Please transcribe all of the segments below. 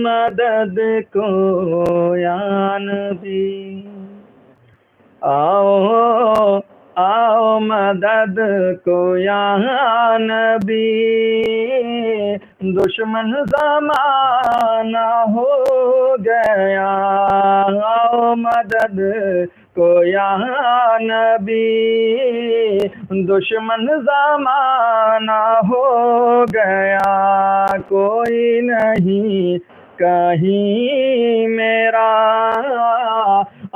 مدد کو یا نبی، آؤ آؤ مدد کو یا نبی، دشمن زمانہ ہو گیا، آؤ مدد کو یا نبی، دشمن زمانہ ہو گیا، کوئی نہیں کہیں میرا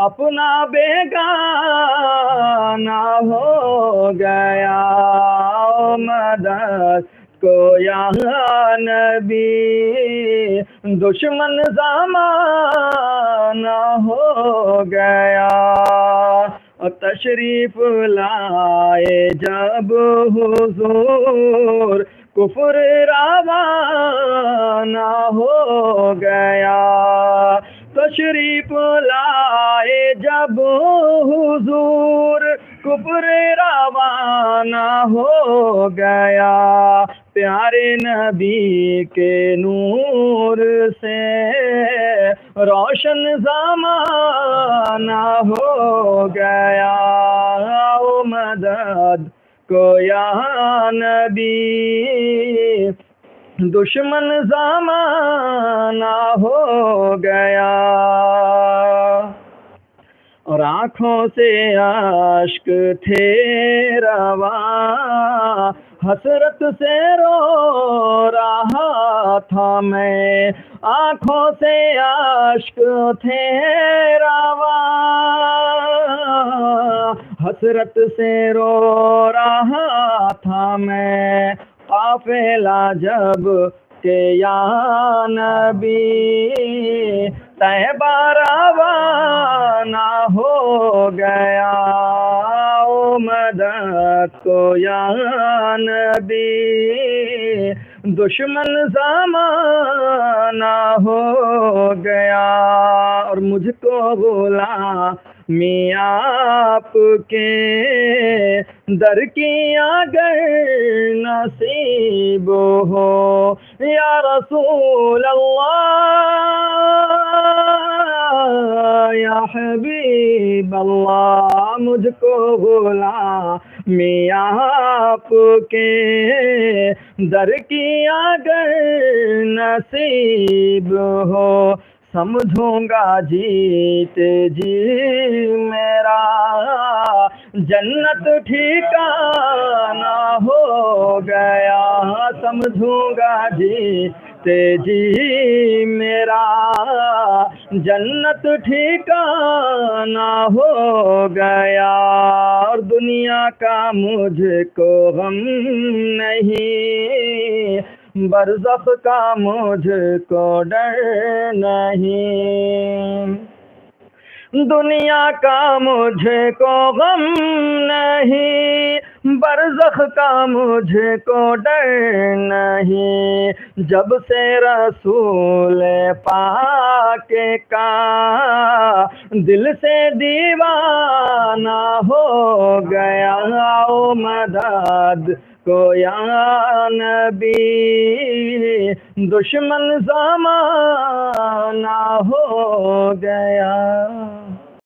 اپنا بیگانہ ہو گیا، مدد کو یا نبی، دشمن زمانہ ہو گیا، تشریف لائے جب حضور کفر روانہ ہو گیا، تشریف لائے جب حضور کفر روانہ ہو گیا، پیارے نبی کے نور سے روشن زمانہ ہو گیا، آؤ مدد کو یا نبی، دشمن زمانہ ہو گیا، اور آنکھوں سے اشک تھے رواں، حسرت سے رو رہا تھا میں، آنکھوں سے اشک تھے رواں، حسرت سے رو رہا تھا میں، قافلہ جب کہ یا نبی طیبہ روانہ ہو گیا، او مدد کو یا نبی، دشمن زمانہ ہو گیا، اور مجھ کو غلامی آپ کے در کی اگر نصیب ہو یا رسول اللہ یا حبیب اللہ، مجھ کو غلامی آپ کے در کی اگر نصیب ہو، سمجھوں گا جیت جی میرا جنت ٹھکانہ ہو گیا، سمجھوں گا جیت جی میرا جنت ٹھکانہ ہو گیا، اور دنیا کا مجھ کو غم نہیں، برزخ کا مجھ کو ڈر نہیں، دنیا کا مجھ کو غم نہیں، برزخ کا مجھ کو ڈر نہیں، جب سے رسول پاک کا دل سے دیوانہ ہو گیا، او مدد کو یا نبی، دشمن زمانہ ہو گیا۔